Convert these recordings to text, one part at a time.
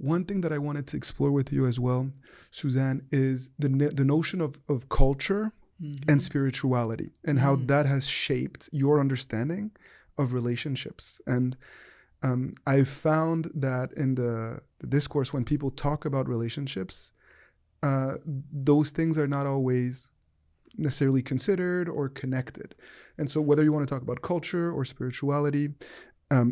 One thing that I wanted to explore with you as well, Susanne, is the notion of culture and spirituality, and how that has shaped your understanding of relationships. And I've found that in the discourse, when people talk about relationships, those things are not always necessarily considered or connected. And so whether you want to talk about culture or spirituality,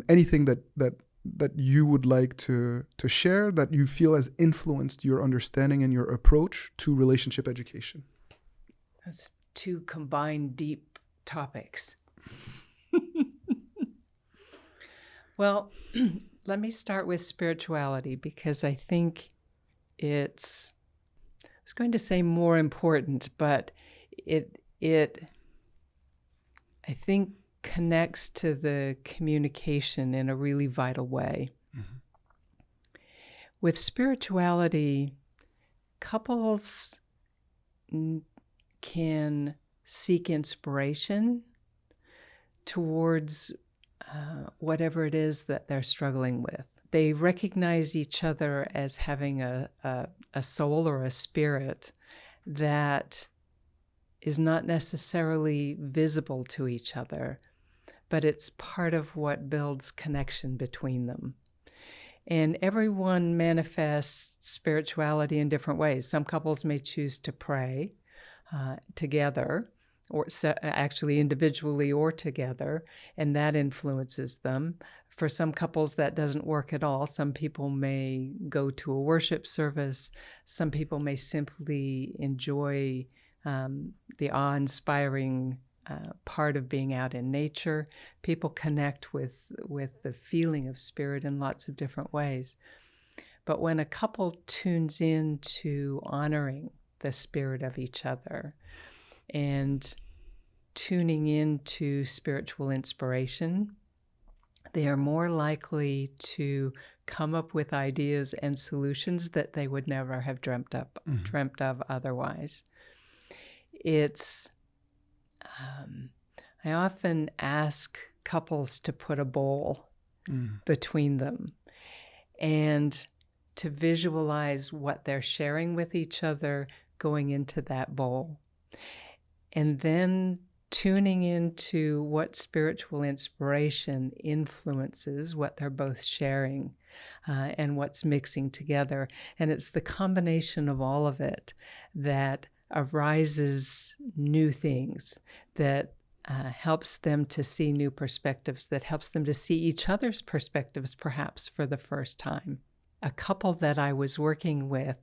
anything that you would like to share that you feel has influenced your understanding and your approach to relationship education. That's two combined deep topics. Well, let me start with spirituality, because I think I was going to say more important, but it I think connects to the communication in a really vital way. With spirituality, couples can seek inspiration towards whatever it is that they're struggling with. They recognize each other as having a soul or a spirit that is not necessarily visible to each other, but it's part of what builds connection between them. And everyone manifests spirituality in different ways. Some couples may choose to pray together, or actually individually or together, and that influences them. For some couples, that doesn't work at all. Some people may go to a worship service. Some people may simply enjoy the awe-inspiring part of being out in nature. People connect with the feeling of spirit in lots of different ways. But when a couple tunes in to honoring the spirit of each other and tuning into spiritual inspiration, they are more likely to come up with ideas and solutions that they would never have dreamt of otherwise. It's I often ask couples to put a bowl between them and to visualize what they're sharing with each other going into that bowl. And then tuning into what spiritual inspiration influences what they're both sharing and what's mixing together. And it's the combination of all of it that arises new things, that helps them to see new perspectives, that helps them to see each other's perspectives perhaps for the first time. A couple that I was working with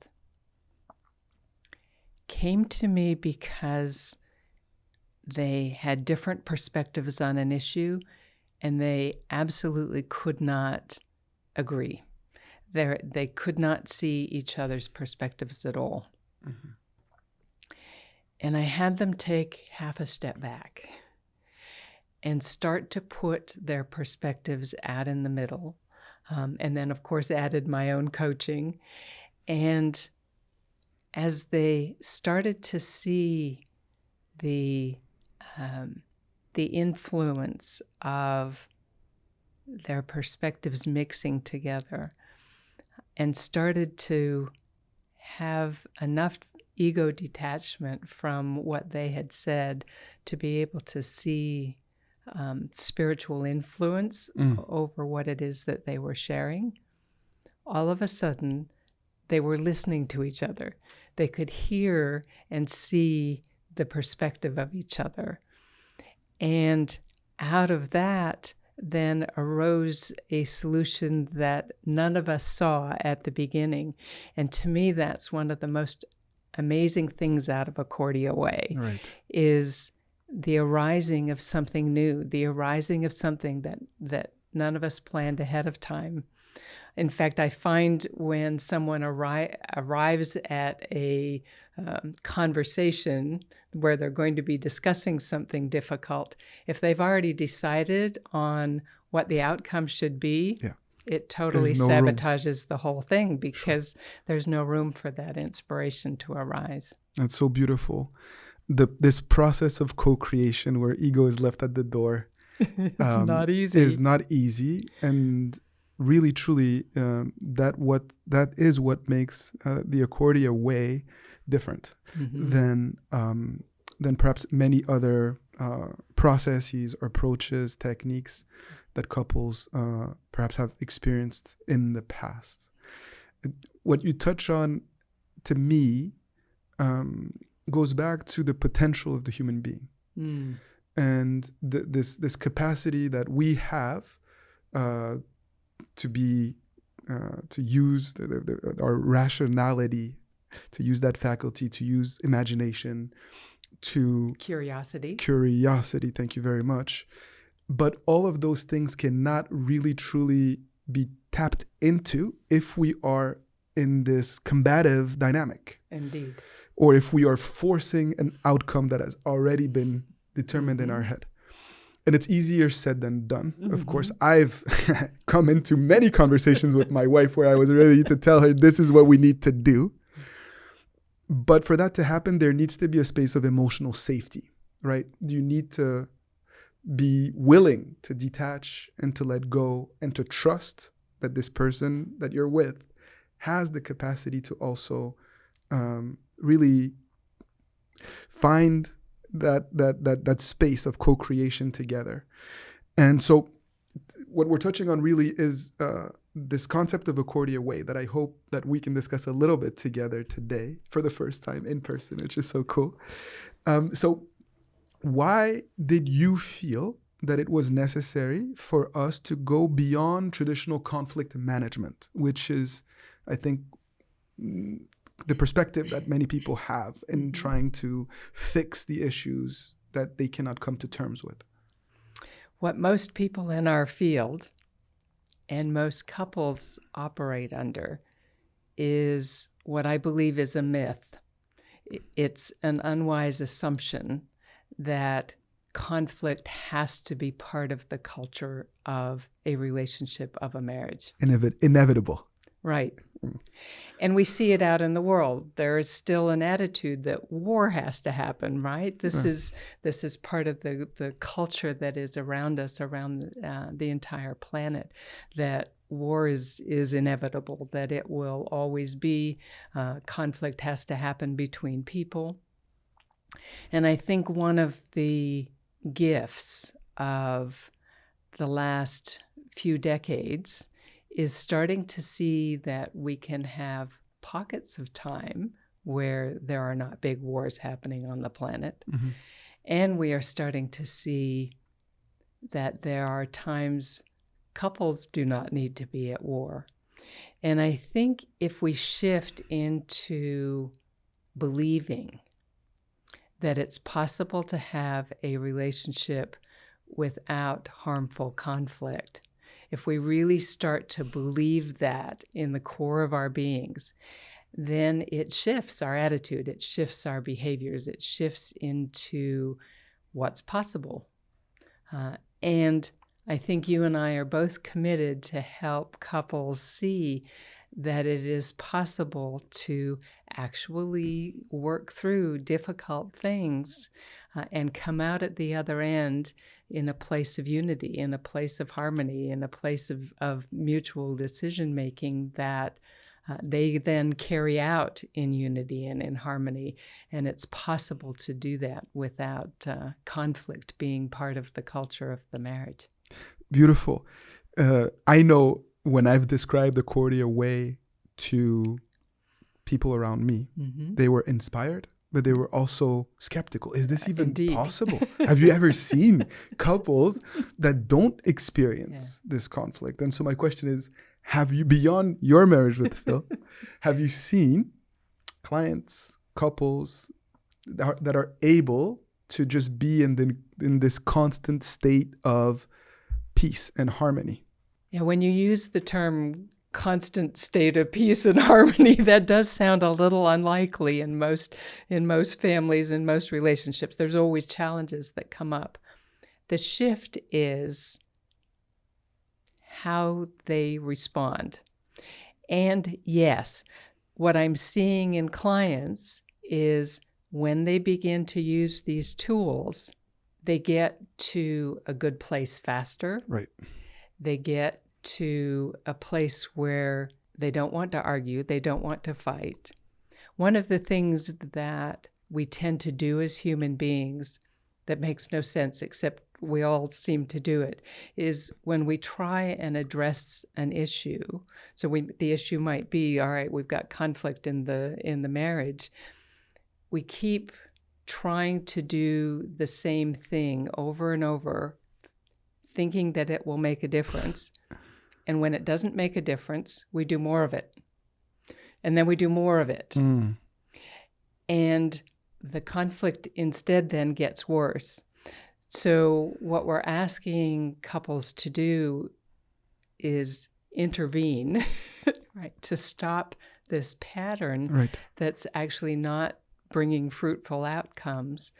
came to me because they had different perspectives on an issue, and they absolutely could not agree. They could not see each other's perspectives at all. Mm-hmm. And I had them take half a step back and start to put their perspectives out in the middle. And then, of course, added my own coaching. And as they started to see the influence of their perspectives mixing together and started to have enough ego detachment from what they had said to be able to see spiritual influence over what it is that they were sharing, all of a sudden they were listening to each other. They could hear and see the perspective of each other. And out of that then arose a solution that none of us saw at the beginning. And to me, that's one of the most amazing things out of Acordia Way, right, is the arising of something new, the arising of something that none of us planned ahead of time. In fact, I find when someone arrives at a conversation where they're going to be discussing something difficult, if they've already decided on what the outcome should be, it totally sabotages the whole thing, because there's no room for that inspiration to arise. That's so beautiful. This process of co-creation where ego is left at the door it's not easy. Is not easy. And really truly that is what makes the Acordia way different than perhaps many other processes or approaches, techniques that couples perhaps have experienced in the past. What you touch on, to me, goes back to the potential of the human being, and this capacity that we have to use our rationality, to use that faculty, to use imagination, to curiosity. Thank you very much. But all of those things cannot really truly be tapped into if we are in this combative dynamic. Indeed. Or if we are forcing an outcome that has already been determined in our head. And it's easier said than done. Of course, I've come into many conversations with my wife where I was ready to tell her this is what we need to do. But for that to happen, there needs to be a space of emotional safety, right? You need to be willing to detach and to let go and to trust that this person that you're with has the capacity to also really find that space of co-creation together. And so what we're touching on really is this concept of Acordia way that I hope that we can discuss a little bit together today for the first time in person, which is so cool. So why did you feel that it was necessary for us to go beyond traditional conflict management, which is, I think, the perspective that many people have in trying to fix the issues that they cannot come to terms with? What most people in our field and most couples operate under is what I believe is a myth. It's an unwise assumption that conflict has to be part of the culture of a relationship, of a marriage. Inevitable. Right. And we see it out in the world. There is still an attitude that war has to happen, right? This is part of the culture that is around us, around the entire planet, that war is inevitable, that it will always be. Conflict has to happen between people. And I think one of the gifts of the last few decades is starting to see that we can have pockets of time where there are not big wars happening on the planet. And we are starting to see that there are times couples do not need to be at war. And I think if we shift into believing that it's possible to have a relationship without harmful conflict, if we really start to believe that in the core of our beings, then it shifts our attitude, it shifts our behaviors, it shifts into what's possible. And I think you and I are both committed to help couples see that it is possible to actually work through difficult things and come out at the other end in a place of unity, in a place of harmony, in a place of mutual decision-making that they then carry out in unity and in harmony. And it's possible to do that without conflict being part of the culture of the marriage. Beautiful. I know when I've described the Acordia way to people around me, they were inspired, but they were also skeptical. Is this even possible? Have you ever seen couples that don't experience this conflict? And so my question is, have you, beyond your marriage with Phil, have you seen clients, couples that are able to just be in this constant state of peace and harmony? Yeah, when you use the term constant state of peace and harmony, that does sound a little unlikely in most families, in most relationships. There's always challenges that come up. The shift is how they respond. And yes, what I'm seeing in clients is when they begin to use these tools, they get to a good place faster. Right. They get to a place where they don't want to argue, they don't want to fight. One of the things that we tend to do as human beings that makes no sense, except we all seem to do it, is when we try and address an issue. So the issue might be, all right, we've got conflict in the marriage. We keep trying to do the same thing over and over, thinking that it will make a difference. And when it doesn't make a difference, we do more of it. And then we do more of it. And the conflict instead then gets worse. So what we're asking couples to do is intervene, right, to stop this pattern that's actually not bringing fruitful outcomes,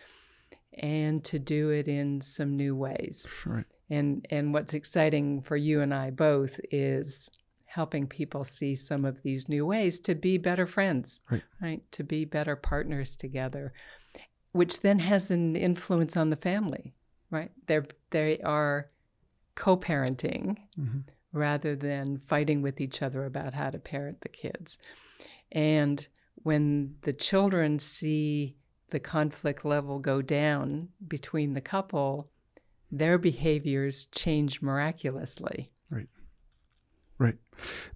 and to do it in some new ways. Right. And what's exciting for you and I both is helping people see some of these new ways to be better friends, right? To be better partners together, which then has an influence on the family, right? They are co-parenting rather than fighting with each other about how to parent the kids. And when the children see the conflict level go down between the couple, their behaviors change miraculously. Right.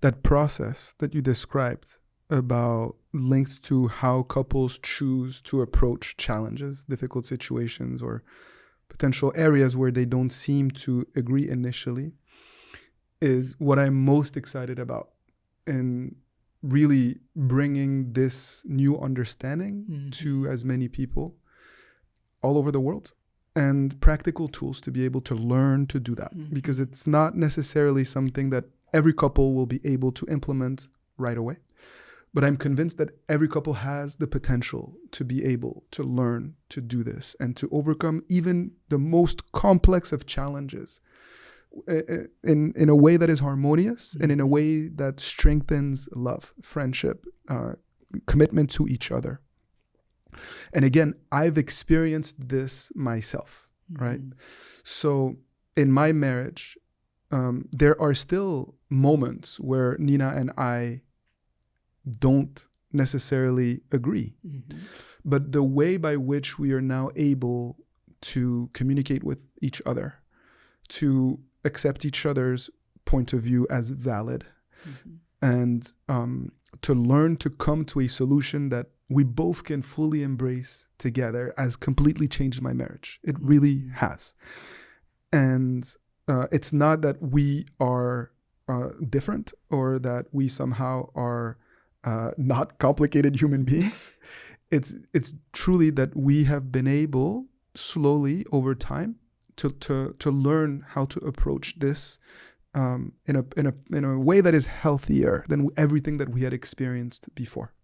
That process that you described about linked to how couples choose to approach challenges, difficult situations, or potential areas where they don't seem to agree initially is what I'm most excited about in really bringing this new understanding to as many people all over the world, and practical tools to be able to learn to do that, because it's not necessarily something that every couple will be able to implement right away. But I'm convinced that every couple has the potential to be able to learn to do this and to overcome even the most complex of challenges in a way that is harmonious and in a way that strengthens love, friendship, commitment to each other. And again, I've experienced this myself, right? So in my marriage, there are still moments where Nina and I don't necessarily agree. But the way by which we are now able to communicate with each other, to accept each other's point of view as valid, and to learn to come to a solution that we both can fully embrace together has completely changed my marriage. It really has. And it's not that we are different or that we somehow are not complicated human beings. It's truly that we have been able slowly over time to learn how to approach this in a way that is healthier than everything that we had experienced before.